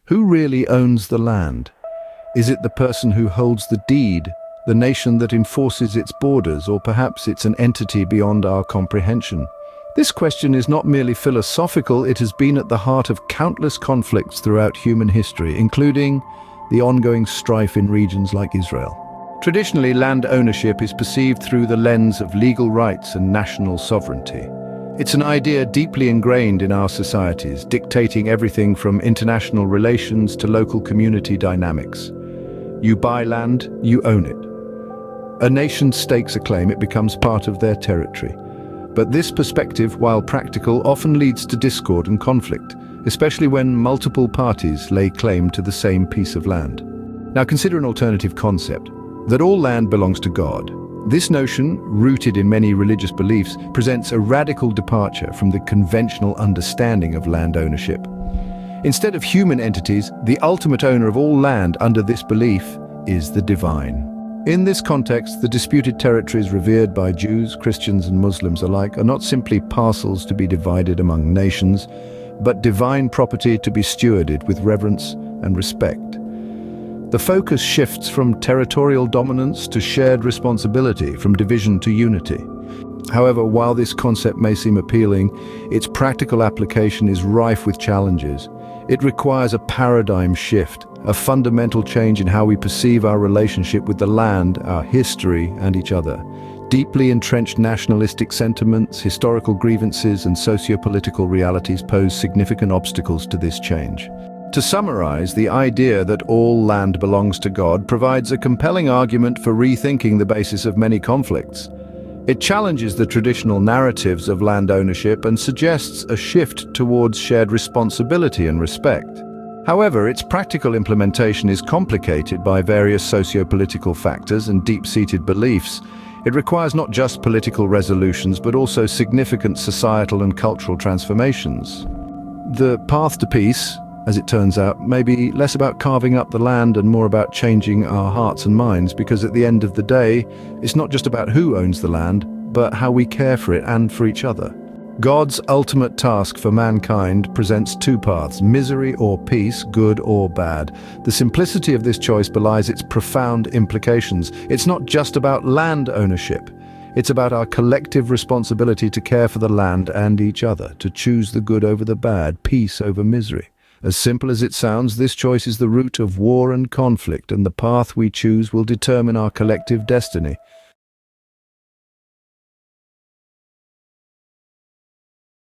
Who really owns the land? Is it the person who holds the deed, the nation that enforces its borders, or perhaps it's an entity beyond our comprehension? This question is not merely philosophical, it has been at the heart of countless conflicts throughout human history, including the ongoing strife in regions like Israel. Traditionally, land ownership is perceived through the lens of legal rights and national sovereignty. It's an idea deeply ingrained in our societies, dictating everything from international relations to local community dynamics. You buy land, you own it. A nation stakes a claim, it becomes part of their territory. But this perspective, while practical, often leads to discord and conflict, especially when multiple parties lay claim to the same piece of land. Now consider an alternative concept, that all land belongs to God. This notion, rooted in many religious beliefs, presents a radical departure from the conventional understanding of land ownership. Instead of human entities, the ultimate owner of all land under this belief is the divine. In this context, the disputed territories revered by Jews, Christians, and Muslims alike are not simply parcels to be divided among nations, but divine property to be stewarded with reverence and respect. The focus shifts from territorial dominance to shared responsibility, from division to unity. However, while this concept may seem appealing, its practical application is rife with challenges. It requires a paradigm shift, a fundamental change in how we perceive our relationship with the land, our history, and each other. Deeply entrenched nationalistic sentiments, historical grievances, and socio-political realities pose significant obstacles to this change. To summarize, the idea that all land belongs to God provides a compelling argument for rethinking the basis of many conflicts. It challenges the traditional narratives of land ownership and suggests a shift towards shared responsibility and respect. However, its practical implementation is complicated by various socio-political factors and deep-seated beliefs. It requires not just political resolutions, but also significant societal and cultural transformations. The path to peace, as it turns out, may be less about carving up the land and more about changing our hearts and minds, because at the end of the day, it's not just about who owns the land, but how we care for it and for each other. God's ultimate task for mankind presents two paths, misery or peace, good or bad. The simplicity of this choice belies its profound implications. It's not just about land ownership. It's about our collective responsibility to care for the land and each other, to choose the good over the bad, peace over misery. As simple as it sounds, this choice is the root of war and conflict, and the path we choose will determine our collective destiny.